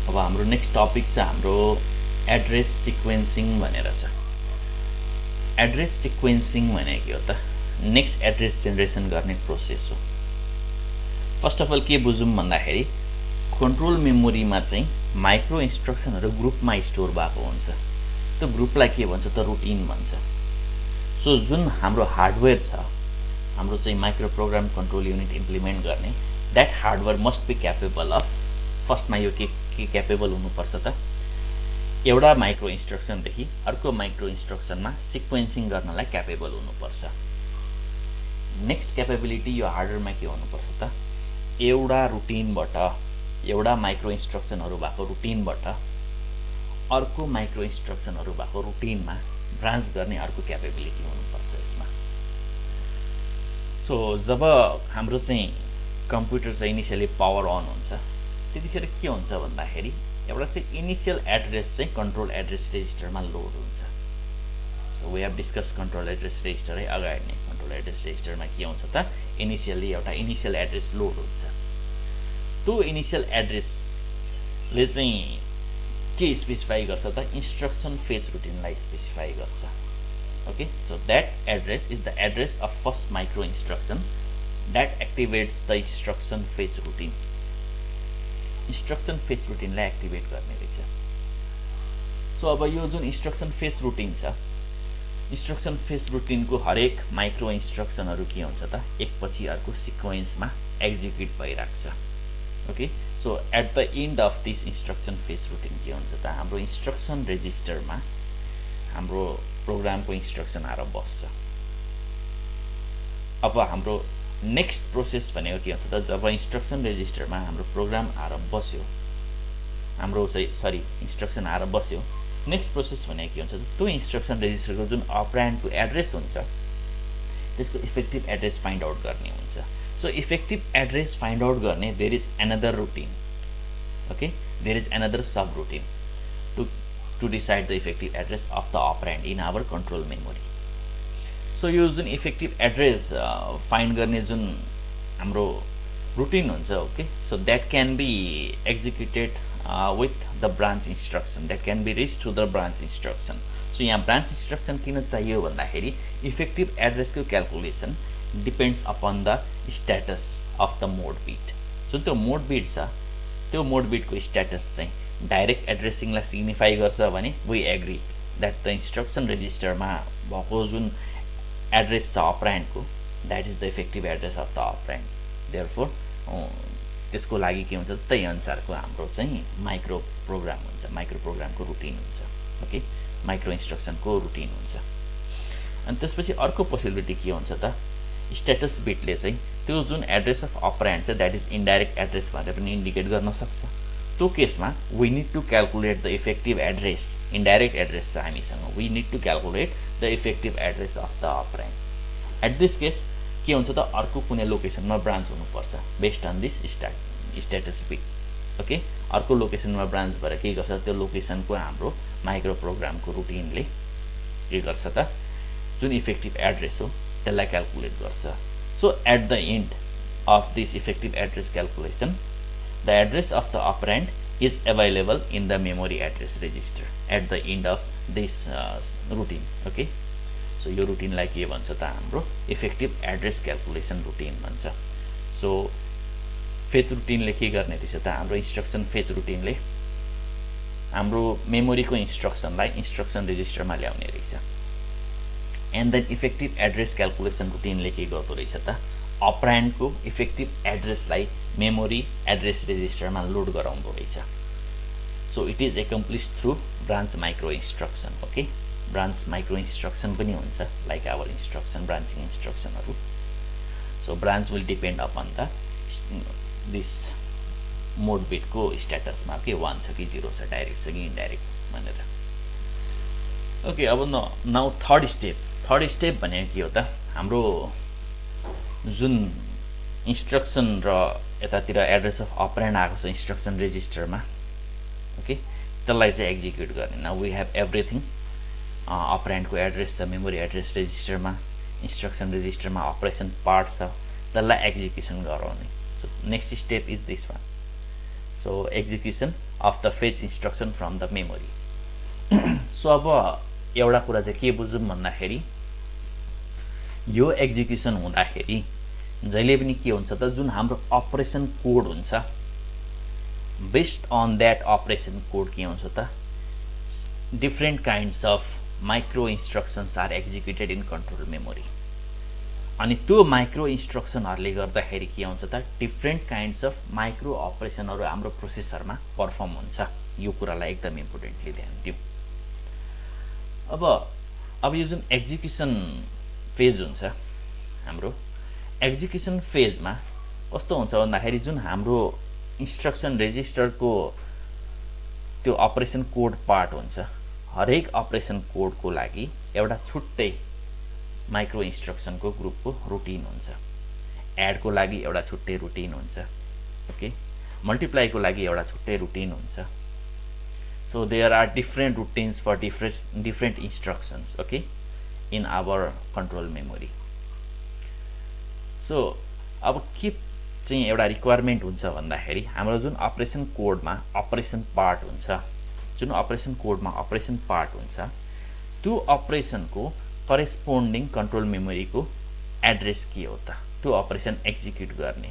अब हाम्रो next topic चाहिँ हाम्रो एड्रेस सिक्वेन्सिङ भनेर छ। एड्रेस सिक्वेन्सिङ भनेको के हो त? नेक्स्ट एड्रेस जेनेरेसन गर्ने प्रोसेस हो। फर्स्ट अफ अल के बुझौँ भन्दाखेरि कन्ट्रोल मेमोरीमा चाहिँ माइक्रो इन्स्ट्रक्सनहरू ग्रुपमा स्टोर भएको हुन्छ। त्यो ग्रुपलाई के भन्छ त? रुटिन भन्छ। सो जुन हाम्रो हार्डवेयर छ, हाम्रो चाहिँ micro program control unit implement गर्ने, that hardware must be capable of, फर्स्टमा यो के क्यापेबल हुनुपर्छ त? एउटा माइक्रो इन्स्ट्रक्सनदेखि अर्को माइक्रो इन्स्ट्रक्सनमा सिक्वेन्सिङ गर्नलाई क्यापेबल हुनुपर्छ। नेक्स्ट क्यापेबिलिटी यो हार्डवेयरमा के हुनुपर्छ त? एउटा रुटिनबाट, एउटा माइक्रो इन्स्ट्रक्सनहरू भएको रुटिनबाट अर्को माइक्रो इन्स्ट्रक्सनहरू भएको रुटिनमा ब्रान्च गर्ने अर्को क्यापेबिलिटी हुनुपर्छ यसमा। सो जब हाम्रो चाहिँ कम्प्युटर चाहिँ इनिसियली पावर अन हुन्छ त्यतिखेर के हुन्छ भन्दाखेरि एउटा चाहिँ इनिसियल एड्रेस चाहिँ कन्ट्रोल एड्रेस रेजिस्टरमा लोड हुन्छ। So we have discuss control address register है अगाडि नै। कन्ट्रोल एड्रेस रेजिस्टरमा के हुन्छ त? इनिसियली एउटा इनिसियल एड्रेस लोड हुन्छ। त्यो इनिसियल एड्रेसले चाहिँ के स्पेसिफाई गर्छ त? इन्स्ट्रक्सन फेज रुटिनलाई स्पेसिफाई गर्छ। Okay, so that address is the address of first micro instruction that activates the instruction phase routine. Instruction phase रुटिनलाई एक्टिभेट गर्ने रहेछ। सो अब यो जुन इन्स्ट्रक्सन फेज रुटिन छ, इन्स्ट्रक्सन फेज रुटिनको हरेक माइक्रो इन्स्ट्रक्सनहरू के हुन्छ त? एकपछि अर्को सिक्वेन्समा एक्जिक्युट भइरहेको छ। Okay, so at the end of this instruction phase routine के हुन्छ त? हाम्रो इन्स्ट्रक्सन रेजिस्टरमा हाम्रो प्रोग्रामको इन्स्ट्रक्सन आएर बस्छ। अब हाम्रो नेक्स्ट प्रोसेस भनेको के हुन्छ त? जब इन्स्ट्रक्सन रेजिस्टरमा हाम्रो प्रोग्राम आएर बस्यो, हाम्रो चाहिँ इन्स्ट्रक्सन आएर बस्यो, नेक्स्ट प्रोसेस भनेको के हुन्छ त? त्यो इन्स्ट्रक्सन रेजिस्टरको जुन अपरेन्डको एड्रेस हुन्छ त्यसको इफेक्टिभ एड्रेस फाइन्ड आउट गर्ने हुन्छ। So effective address find out गर्ने there is another routine. Okay, there is another subroutine to decide the effective address of the operand in our control memory. So यो जुन effective address find गर्ने जुन हाम्रो routine हुन्छ, okay, so that can be executed with the branch instruction, that can be reached through the branch instruction. So यहाँ branch instruction किन चाहियो भन्दाखेरि इफेक्टिभ एड्रेसको calculation depends upon the status of the mode bit. जुन त्यो mode bit छ त्यो mode बिटको स्ट्याटस चाहिँ डाइरेक्ट एड्रेसिङलाई सिग्निफाई गर्छ भने we agree that the instruction रेजिस्टरमा भएको जुन एड्रेस छ अपरेन्डको, that is the effective address of the operand. Therefore त्यसको लागि के हुन्छ? त्यही अनुसारको हाम्रो चाहिँ माइक्रो प्रोग्राम हुन्छ, माइक्रो प्रोग्रामको रुटिन हुन्छ। ओके, माइक्रो इन्स्ट्रक्सनको रुटिन हुन्छ। अनि त्यसपछि अर्को पोसिबिलिटी के हुन्छ त? स्ट्याटस बिटले चाहिँ त्यो जुन एड्रेस अफ अपरेन्ड छ द्याट इज इन्डाइरेक्ट एड्रेस भनेर पनि इन्डिकेट गर्न सक्छ। त्यो केसमा we need to calculate the effective address. Indirect address छ हामीसँग, we need to calculate the effective address of the operand. At this case के हुन्छ त? अर्को कुनै लोकेसनमा ब्रान्च हुनुपर्छ based on this status bit. Okay, अर्को लोकेसनमा ब्रान्च भएर के गर्छ? त्यो लोकेसनको हाम्रो माइक्रो प्रोग्रामको रुटिनले के गर्छ त? जुन इफेक्टिभ एड्रेस हो त्यसलाई क्यालकुलेट गर्छ। So at the end of this effective address calculation the address of the operand is available in the memory address register at the end of this routine. Okay, so यो रुटिनलाई के भन्छ त? हाम्रो effective address calculation routine भन्छ। So phase रुटिनले के गर्ने रहेछ त? हाम्रो इन्स्ट्रक्सन फेज रुटिनले हाम्रो मेमोरीको इन्स्ट्रक्सनलाई इन्स्ट्रक्सन रेजिस्टरमा ल्याउने रहेछ। And then effective address calculation रुटिनले के गर्दो रहेछ त? अपरेन्डको इफेक्टिभ एड्रेसलाई मेमोरी एड्रेस रेजिस्टरमा लोड गराउँदो रहेछ। So it is accomplish through branch micro instruction. Okay, branch micro instruction पनि हुन्छ लाइक आवर इन्स्ट्रक्सन ब्रान्चिङ इन्स्ट्रक्सनहरू। So branch will depend upon the this mode बिटको स्ट्याटसमा के 1 छ कि 0 छ, डाइरेक्ट छ कि इन्डाइरेक्ट भनेर। ओके, अब नाउ थर्ड स्टेप भनेको के हो त? हाम्रो जुन इन्स्ट्रक्सन र यतातिर एड्रेस अफ अपरेन्ड आएको छ इन्स्ट्रक्सन रेजिस्टरमा, ओके, त्यसलाई चाहिँ एक्जिक्युट गर्ने। Now we have everything. अपरेन्डको एड्रेस छ मेमोरी एड्रेस रेजिस्टरमा, इन्स्ट्रक्सन रेजिस्टरमा अपरेसन पार्ट छ, त्यसलाई एक्जिक्युसन गराउने। So next step is this one. So execution of the fetch instruction from the memory. So अब एउटा कुरा चाहिँ के बुझौँ भन्दाखेरि यो एक्जिक्युसन हुँदाखेरि जहिले पनि के हुन्छ त जुन हाम्रो अपरेसन कोड हुन्छ based on that operation code के हुन्छ त different kinds of micro instructions are executed in control memory. अनि त्यो माइक्रो इन्स्ट्रक्सनहरूले गर्दाखेरि के हुन्छ त डिफ्रेन्ट काइन्ड्स अफ माइक्रो अपरेसनहरू हाम्रो प्रोसेसरमा पर्फर्म हुन्छ। यो कुरालाई एकदम इम्पोर्टेन्टली ध्यान दिउँ। अब यो जुन एक्जिक्युसन फेज हुन्छ हाम्रो एक्जिक्युसन फेजमा कस्तो हुन्छ भन्दाखेरि जुन हाम्रो इन्स्ट्रक्सन रेजिस्टरको त्यो अपरेसन कोड पार्ट हुन्छ हरेक अपरेसन कोडको लागि एउटा छुट्टै माइक्रो इन्स्ट्रक्सनको ग्रुपको रुटिन हुन्छ। एडको लागि एउटा छुट्टै रुटिन हुन्छ, ओके, मल्टिप्लाईको लागि एउटा छुट्टै रुटिन हुन्छ। So there are different routines for different instructions, okay, in our control memory. So अब के चाहिँ एउटा रिक्वायरमेन्ट हुन्छ भन्दाखेरि हाम्रो जुन अपरेसन कोडमा अपरेसन पार्ट हुन्छ, जुन अपरेसन कोडमा अपरेसन पार्ट हुन्छ त्यो अपरेसनको करेस्पोन्डिङ कन्ट्रोल मेमोरीको एड्रेस के हो त, त्यो अपरेसन एक्जिक्युट गर्ने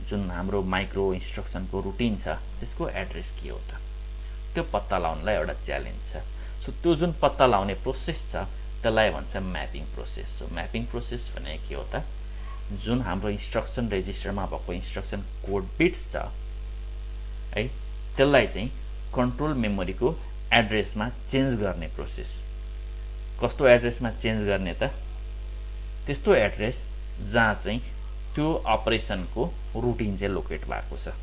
जुन हाम्रो माइक्रो इन्स्ट्रक्सनको रुटिन छ त्यसको एड्रेस के हो त, त्यो पत्ता लगाउनलाई एउटा च्यालेन्ज छ। सो त्यो जुन पत्ता लगाउने प्रोसेस छ त्यसलाई भन्छ mapping process. So mapping process भनेको के हो त जुन हाम्रो इन्स्ट्रक्सन रेजिस्टरमा भएको इन्स्ट्रक्सन कोड बिट्स छ है त्यसलाई चाहिँ कन्ट्रोल मेमोरीको एड्रेसमा चेन्ज गर्ने प्रोसेस। कस्तो एड्रेसमा चेन्ज गर्ने त त्यस्तो एड्रेस जहाँ चाहिँ त्यो अपरेसनको रुटिन चाहिँ लोकेट भएको छ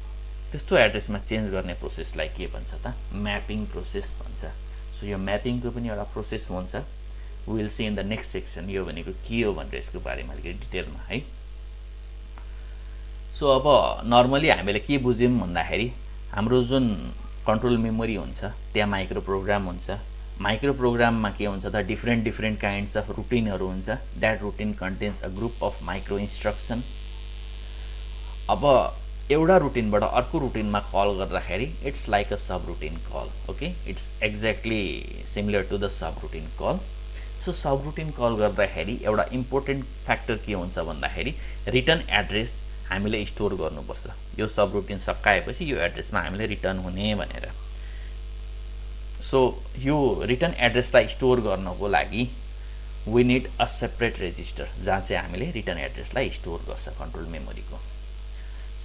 त्यस्तो एड्रेसमा चेन्ज गर्ने प्रोसेसलाई के भन्छ त म्यापिङ प्रोसेस भन्छ। सो यो म्यापिङको पनि एउटा प्रोसेस हुन्छ, we will see in the next section यो भनेको के हो भनेर यसको बारेमा अलिकति डिटेलमा है। सो अब नर्मली हामीले के बुझ्यौँ भन्दाखेरि हाम्रो जुन कन्ट्रोल मेमोरी हुन्छ त्यहाँ माइक्रो प्रोग्राम हुन्छ। माइक्रो प्रोग्राममा के हुन्छ त डिफ्रेन्ट काइन्ड्स अफ रुटिनहरू हुन्छ। That routine contains a group of micro instruction. अब एउटा रुटिनबाट अर्को रुटिनमा कल गर्दाखेरि it's like a subroutine call, okay, it's exactly similar to the subroutine call. So subroutine call गर्दाखेरि एउटा इम्पोर्टेन्ट फ्याक्टर के हुन्छ भन्दाखेरि रिटर्न एड्रेस हामीले स्टोर गर्नुपर्छ। यो सब रुटिन सकाएपछि यो एड्रेसमा हामीले रिटर्न हुने भनेर। सो यो रिटर्न एड्रेसलाई स्टोर गर्नको लागि we need a separate register जहाँ चाहिँ हामीले रिटर्न एड्रेसलाई स्टोर गर्छ कन्ट्रोल मेमोरीको।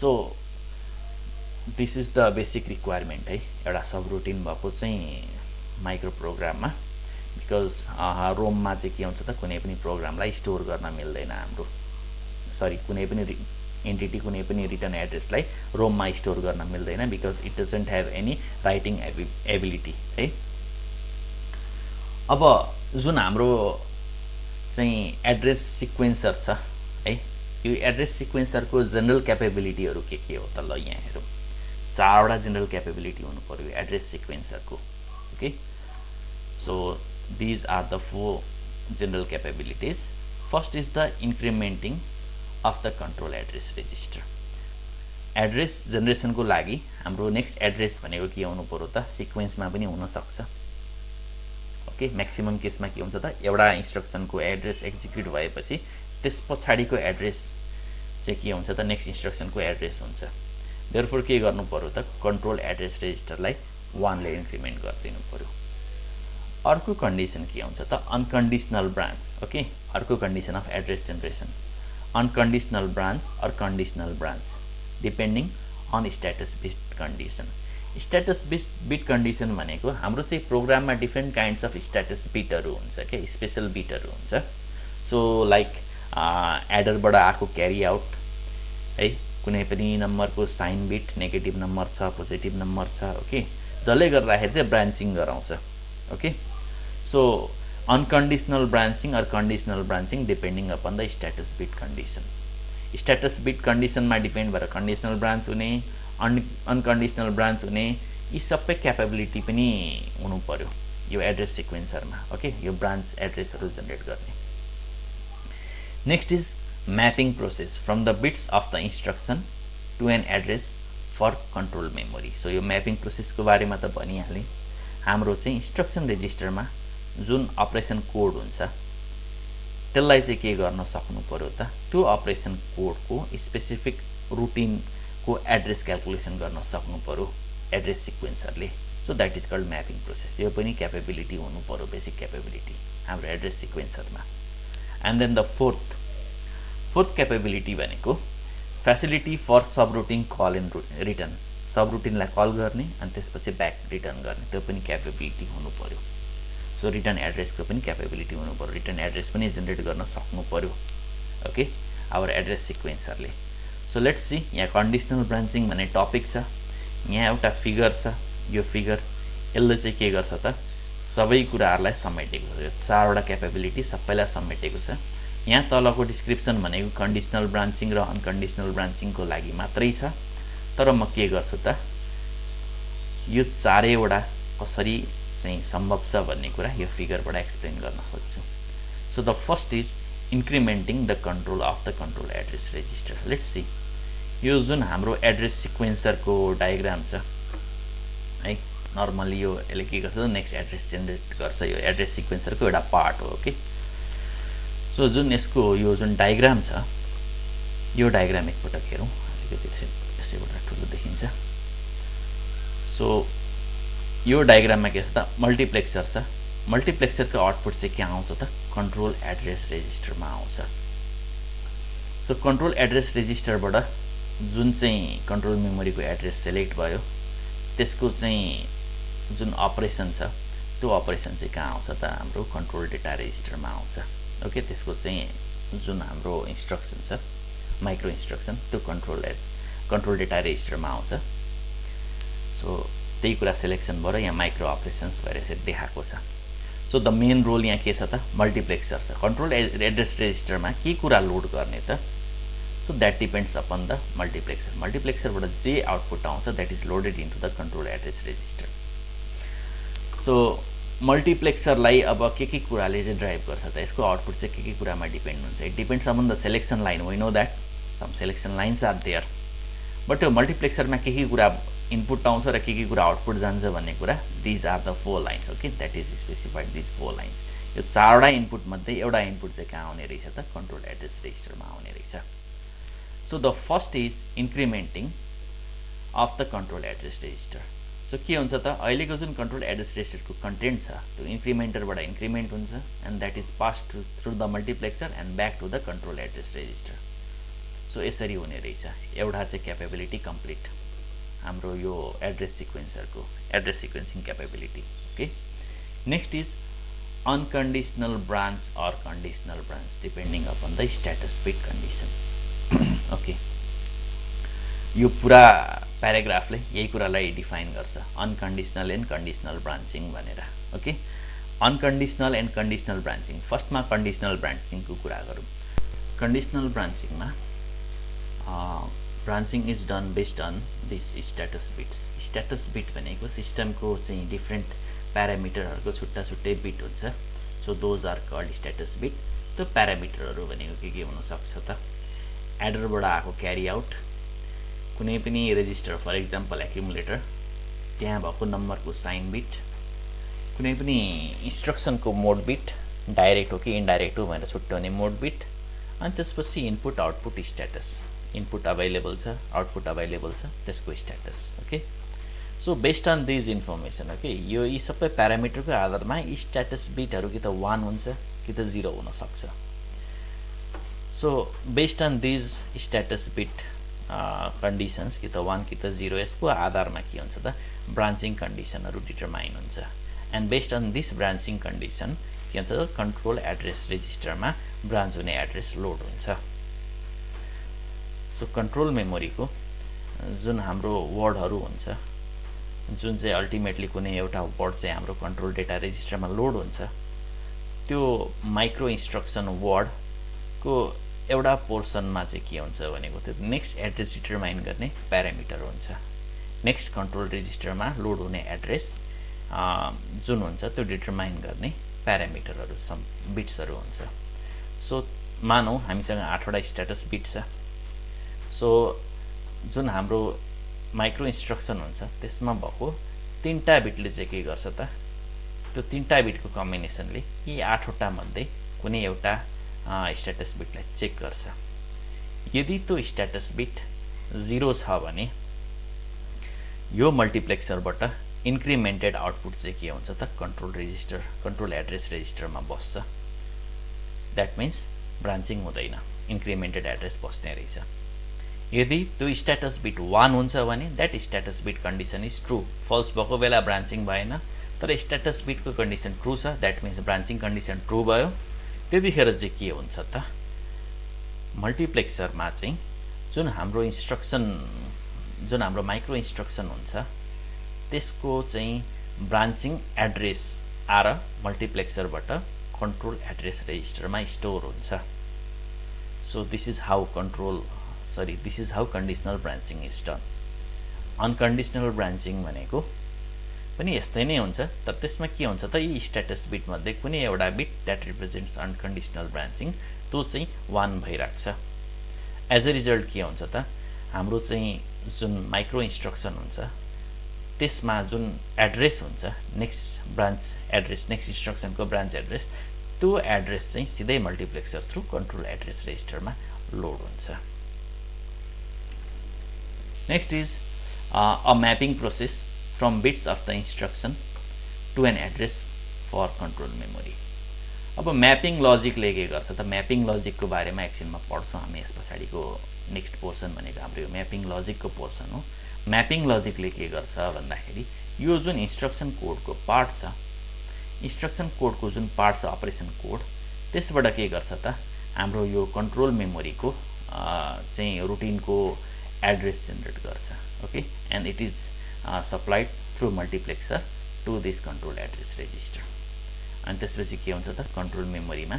So this is the basic requirement है एउटा सब रुटिन भएको चाहिँ माइक्रो प्रोग्राममा। बिकज रोममा चाहिँ के हुन्छ त कुनै पनि प्रोग्रामलाई स्टोर गर्न मिल्दैन हाम्रो, सरी कुनै पनि एन्टिटी कुनै पनि रिटर्न एड्रेसलाई रोममा स्टोर गर्न मिल्दैन because it doesn't have any writing ability है। अब जुन हाम्रो चाहिँ एड्रेस सिक्वेन्सर छ है यो एड्रेस सिक्वेन्सरको जनरल क्यापेबिलिटीहरू के हो त ल यहाँ हेरौँ। चारवटा जनरल क्यापेबिलिटी हुनु पर्यो एड्रेस सिक्वेन्सरको, okay. So these are the 4 general capabilities. First is the incrementing of the control address register. Address जेनेरेसनको लागि हाम्रो नेक्स्ट एड्रेस भनेको के हुनु पर्यो त सिक्वेन्समा पनि हुनसक्छ, ओके। म्याक्सिमम केसमा के हुन्छ त एउटा इन्स्ट्रक्सनको एड्रेस एक्जिक्युट भएपछि त्यस पछाडिको एड्रेस चाहिँ के हुन्छ त नेक्स्ट इन्स्ट्रक्सनको एड्रेस हुन्छ। देयरफोर के गर्नु पर्यो त कन्ट्रोल एड्रेस रेजिस्टरलाई 1 ले इन्क्रिमेन्ट गरिदिनु पर्यो। अर्को कन्डिसन के हुन्छ त अनकन्डिसनल ब्रान्च, ओके। अर्को condition of address generation unconditional branch or conditional branch depending on status based condition. Status based bit condition भनेको हाम्रो चाहिँ प्रोग्राममा डिफ्रेन्ट काइन्ड्स अफ स्ट्याटस बिटहरू हुन्छ क्या, स्पेसल बिटहरू हुन्छ। सो लाइक एडरबाट आएको क्यारी आउट है, कुनै पनि नम्बरको साइन बिट नेगेटिभ नम्बर छ पोजिटिभ नम्बर छ, ओके, जसले गर्दाखेरि चाहिँ ब्रान्चिङ गराउँछ, okay. So unconditional branching or conditional branching depending upon the status bit condition. Status bit कन्डिसनमा डिपेन्ड भएर कन्डिसनल ब्रान्च हुने अनकन्डिसनल ब्रान्च हुने यी सबै क्यापेबिलिटी पनि हुनु पर्यो यो एड्रेस सिक्वेन्सरमा, ओके, यो ब्रान्च एड्रेसहरू जेनेरेट गर्ने। Next is mapping process from the bits of the instruction to an address for control memory. So यो म्यापिङ प्रोसेसको बारेमा त भनिहालेँ। हाम्रो चाहिँ इन्स्ट्रक्सन रेजिस्टरमा जुन अपरेसन कोड हुन्छ त्यसलाई चाहिँ के गर्न सक्नु पर्यो त, त्यो अपरेसन कोडको स्पेसिफिक रुटिनको एड्रेस क्याल्कुलेसन गर्न सक्नु पर्यो एड्रेस सिक्वेन्सरले। So that is called mapping process. यो पनि क्यापेबिलिटी हुनु पर्यो, बेसिक क्यापेबिलिटी हाम्रो एड्रेस सिक्वेन्सरमा। And then the fourth capability भनेको facility for subroutine call and return. सबरुटिनलाई कल गर्ने अनि त्यसपछि ब्याक रिटर्न गर्ने, त्यो पनि क्यापेबिलिटी हुनु पर्यो। सो रिटर्न एड्रेसको पनि क्यापेबिलिटी हुनु पर्यो, रिटर्न एड्रेस पनि जेनेरेट गर्न सक्नु पर्यो ओके आवर एड्रेस सिक्वेन्सरले। सो लेट्स सी, यहाँ कन्डिसनल ब्रान्चिङ भन्ने टपिक छ। यहाँ एउटा फिगर छ, यो फिगर यसले चाहिँ के गर्छ त, सबै कुराहरूलाई समेटेको छ। यो 4वटा क्यापेबिलिटी सबैलाई समेटेको छ। यहाँ तलको डिस्क्रिप्सन भनेको कन्डिसनल ब्रान्चिङ र अनकन्डिसनल ब्रान्चिङको लागि मात्रै छ। तर म के गर्छु त, यो 4वटा कसरी चाहिँ सम्भव छ भन्ने कुरा यो फिगरबाट एक्सप्लेन गर्न खोज्छु। So the first is incrementing the control of the control address register. Let's see, यो जुन हाम्रो एड्रेस सिक्वेन्सरको डायग्राम छ है, नर्मली यो यसले के गर्छ, नेक्स्ट एड्रेस जेनेरेट गर्छ। यो एड्रेस सिक्वेन्सरको एउटा पार्ट हो ओके। सो जुन यसको यो जुन डायग्राम छ, यो डायग्राम एकपटक हेरौँ, अलिकति यसैबाट ठुलो देखिन्छ। सो यो डायग्राममा के छ त, मल्टिप्लेक्सर छ। मल्टिप्लेक्सरको आउटपुट चाहिँ के आउँछ त, कन्ट्रोल एड्रेस रेजिस्टरमा आउँछ। सो कन्ट्रोल एड्रेस रेजिस्टरबाट जुन चाहिँ कन्ट्रोल मेमोरीको एड्रेस सेलेक्ट भयो त्यसको चाहिँ जुन अपरेसन छ त्यो अपरेसन चाहिँ कहाँ आउँछ त, हाम्रो कन्ट्रोल डेटा रेजिस्टरमा आउँछ ओके। त्यसको चाहिँ जुन हाम्रो इन्स्ट्रक्सन छ, माइक्रो इन्स्ट्रक्सन, त्यो कन्ट्रोल डेटा रेजिस्टरमा आउँछ। सो त्यही कुरा सेलेक्सन भएर यहाँ माइक्रो अपरेसन्स भएर यसरी देखाएको छ। सो द मेन रोल यहाँ के छ त, मल्टिप्लेक्सर छ। कन्ट्रोल एड्रेस रेजिस्टरमा के कुरा लोड गर्ने त, so that depends upon the multiplexer. मल्टिप्लेक्सरबाट जे आउटपुट आउँछ that is loaded into the control address register. So मल्टिप्लेक्सरलाई अब के कुराले चाहिँ ड्राइभ गर्छ त, यसको आउटपुट चाहिँ के कुरामा डिपेन्ड हुन्छ। It depends upon the selection line. We know that some selection lines are there, but त्यो मल्टिप्लेक्सरमा के कुरा इनपुट आउँछ र के कुरा आउटपुट जान्छ भन्ने कुरा, these are the 4 lines okay. That is specified these 4 lines. यो 4वटा इनपुट मध्ये एउटा इनपुट चाहिँ कहाँ आउने रहेछ त, कन्ट्रोल एड्रेस रेजिस्टरमा आउने रहेछ। So the first is incrementing of the control address register. So के हुन्छ त, अहिलेको जुन कन्ट्रोल एड्रेस रेजिस्टरको कन्टेन्ट छ त्यो इन्क्रिमेन्टरबाट इन्क्रिमेन्ट हुन्छ and that is pass through the multiplexer and back to the control address register. So यसरी हुने रहेछ। एउटा चाहिँ क्यापेबिलिटी कम्प्लिट हाम्रो यो एड्रेस सिक्वेन्सरको address sequencing capability okay. Next is unconditional branch or conditional branch depending upon the status bit condition okay. यो पुरा प्याराग्राफले यही कुरालाई डिफाइन गर्छ, अनकन्डिसनल एन्ड कन्डिसनल ब्रान्चिङ भनेर okay. Unconditional and conditional branching, फर्स्टमा कन्डिसनल ब्रान्चिङको कुरा गरौँ। कन्डिसनल ब्रान्चिङमा branching is done based on this status bits. Status bit भनेको सिस्टमको चाहिँ डिफ्रेन्ट प्यारामिटरहरूको छुट्टा छुट्टै बिट हुन्छ। So those are called status bit. त्यो प्यारामिटरहरू भनेको के हुनसक्छ त, एडरबाट आएको क्यारी आउट, कुनै पनि रेजिस्टर फर इक्जाम्पल एक्युमुलेटर, त्यहाँ भएको नम्बरको साइन बिट, कुनै पनि इन्स्ट्रक्सनको मोड बिट, डाइरेक्ट हो कि इन्डाइरेक्ट हो भनेर छुट्याउने मोड बिट, अनि त्यसपछि input output status, input available छ आउटपुट अभाइलेबल छ त्यसको status okay. So based on these information okay, यो यी सबै प्यारामिटरको आधारमा स्ट्याटस बिटहरू कि त 1 हुन्छ कि त 0 हुनसक्छ। So based on these status bit conditions कि त 1 कि त 0, यसको आधारमा के हुन्छ त, ब्रान्चिङ कन्डिसनहरू डिटरमाइन हुन्छ। And based on this branching condition के हुन्छ त, कन्ट्रोल एड्रेस रेजिस्टरमा ब्रान्च हुने एड्रेस लोड हुन्छ। सो कन्ट्रोल मेमोरीको जुन हाम्रो वर्डहरू हुन्छ, जुन चाहिँ अल्टिमेटली कुनै एउटा वर्ड चाहिँ हाम्रो कन्ट्रोल डेटा रेजिस्टरमा लोड हुन्छ, त्यो माइक्रो इन्स्ट्रक्सन वर्डको एउटा पोर्सनमा चाहिँ के हुन्छ भनेको त्यो नेक्स्ट एड्रेस डिटरमाइन गर्ने प्यारामिटर हुन्छ। नेक्स्ट कन्ट्रोल रेजिस्टरमा लोड हुने एड्रेस जुन हुन्छ त्यो डिटरमाइन गर्ने प्यारामिटरहरू बिट्सहरू हुन्छ। सो मानौँ हामीसँग 8वटा स्ट्याटस बिट छ। सो जुन हाम्रो माइक्रो इन्स्ट्रक्सन हुन्छ त्यसमा भएको 3टा बिटले चाहिँ के गर्छ त त्यो 3टा बिटको कम्बिनेसनले यी 8वटा मध्ये कुनै एउटा स्ट्याटस बिटलाई चेक गर्छ। यदि त्यो स्ट्याटस बिट 0 छ भने यो मल्टिप्लेक्सरबाट इन्क्रिमेन्टेड आउटपुट चाहिँ के हुन्छ त कन्ट्रोल एड्रेस रेजिस्टरमा बस्छ। द्याट मिन्स ब्रान्चिङ हुँदैन, इन्क्रिमेन्टेड एड्रेस बस्ने रहेछ। यदि त्यो स्ट्याटस बिट 1 हुन्छ भने that status bit condition is true, false भएको बेला ब्रान्चिङ भएन। तर स्ट्याटस बिटको कन्डिसन ट्रू छ, that means branching condition true भयो। त्यतिखेर चाहिँ के हुन्छ त मल्टिप्लेक्सरमा चाहिँ जुन हाम्रो माइक्रो इन्स्ट्रक्सन हुन्छ त्यसको चाहिँ ब्रान्चिङ एड्रेस आएर मल्टिप्लेक्सरबाट कन्ट्रोल एड्रेस रेजिस्टरमा स्टोर हुन्छ। So this is how conditional branching is done. Unconditional branching भनेको पनि यस्तै नै हुन्छ, तर त्यसमा के हुन्छ त यी स्ट्याटस बिट मध्ये कुनै एउटा बिट द्याट रिप्रेजेन्ट्स अनकन्डिसनल ब्रान्चिङ त्यो चाहिँ 1 भइराख्छ। एज अ रिजल्ट के हुन्छ त हाम्रो चाहिँ जुन माइक्रो इन्स्ट्रक्सन हुन्छ त्यसमा जुन एड्रेस हुन्छ नेक्स्ट ब्रान्च एड्रेस, नेक्स्ट इन्स्ट्रक्सनको ब्रान्च एड्रेस, त्यो एड्रेस चाहिँ सिधै मल्टिप्लेक्सर थ्रु कन्ट्रोल एड्रेस रेजिस्टरमा लोड हुन्छ। Next is a mapping process from bits of the instruction to an address for control memory. अब म्यापिङ लजिकले के गर्छ त म्यापिङ लजिकको बारेमा एकछिनमा पढ्छौँ हामी। यस पछाडिको नेक्स्ट पोर्सन भनेको हाम्रो यो म्यापिङ लजिकको पोर्सन हो। म्यापिङ लजिकले के गर्छ भन्दाखेरि यो जुन इन्स्ट्रक्सन कोडको पार्ट छ, इन्स्ट्रक्सन कोडको जुन पार्ट छ अपरेसन कोड, त्यसबाट के गर्छ त हाम्रो यो कन्ट्रोल मेमोरीको चाहिँ रुटिनको एड्रेस जेनेरेट गर्छ। Okay, and it is supplied through multiplexer to this control address register. अनि त्यसपछि के हुन्छ त कन्ट्रोल मेमोरीमा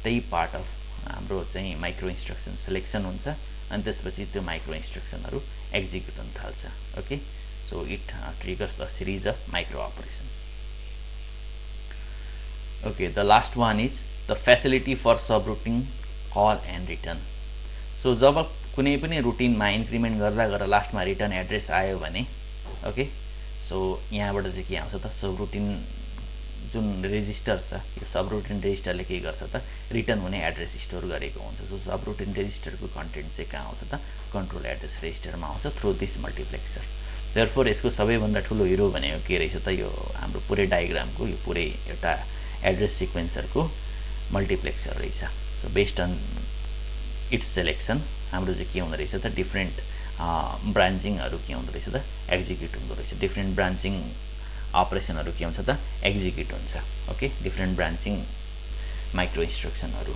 त्यही पार्ट अफ हाम्रो चाहिँ माइक्रो इन्स्ट्रक्सन सिलेक्सन हुन्छ अनि त्यसपछि त्यो माइक्रो इन्स्ट्रक्सनहरू एक्जिक्युट हुन थाल्छ। Okay, so it triggers the series of micro operations. Okay, the last one is the facility for subroutine call and return. So जब कुनै पनि रुटिनमा इन्क्रिमेन्ट गर्दा लास्टमा रिटर्न एड्रेस आयो भने ओके, सो यहाँबाट चाहिँ के आउँछ त सबरुटिन जुन रेजिस्टर छ यो सबरुटिन रेजिस्टरले के गर्छ त रिटर्न हुने एड्रेस स्टोर गरेको हुन्छ। सो सबरुटिन रेजिस्टरको कन्टेन्ट चाहिँ कहाँ आउँछ त कन्ट्रोल एड्रेस रेजिस्टरमा आउँछ थ्रु दिस मल्टिप्लेक्सर। देयरफोर यसको सबैभन्दा ठुलो हिरो भनेको के रहेछ त यो हाम्रो पुरै डायग्रामको यो पुरै एउटा एड्रेस सिक्वेन्सरको मल्टिप्लेक्सर रहेछ। So based on its selection हाम्रो चाहिँ के हुँदो रहेछ त डिफ्रेन्ट ब्रान्चिङहरू के हुँदो रहेछ त एक्जिक्युट हुँदो रहेछ, डिफ्रेन्ट ब्रान्चिङ अपरेसनहरू के हुन्छ त एक्जिक्युट हुन्छ। ओके, डिफ्रेन्ट ब्रान्चिङ माइक्रो इन्स्ट्रक्सनहरू।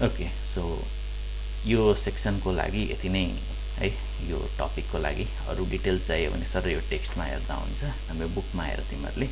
ओके, सो यो सेक्सनको लागि यति नै है, यो टपिकको लागि। अरू डिटेल्स चाहियो भने सर यो टेक्स्टमा हेर्दा हुन्छ, हाम्रो बुकमा हेर तिमीहरूले।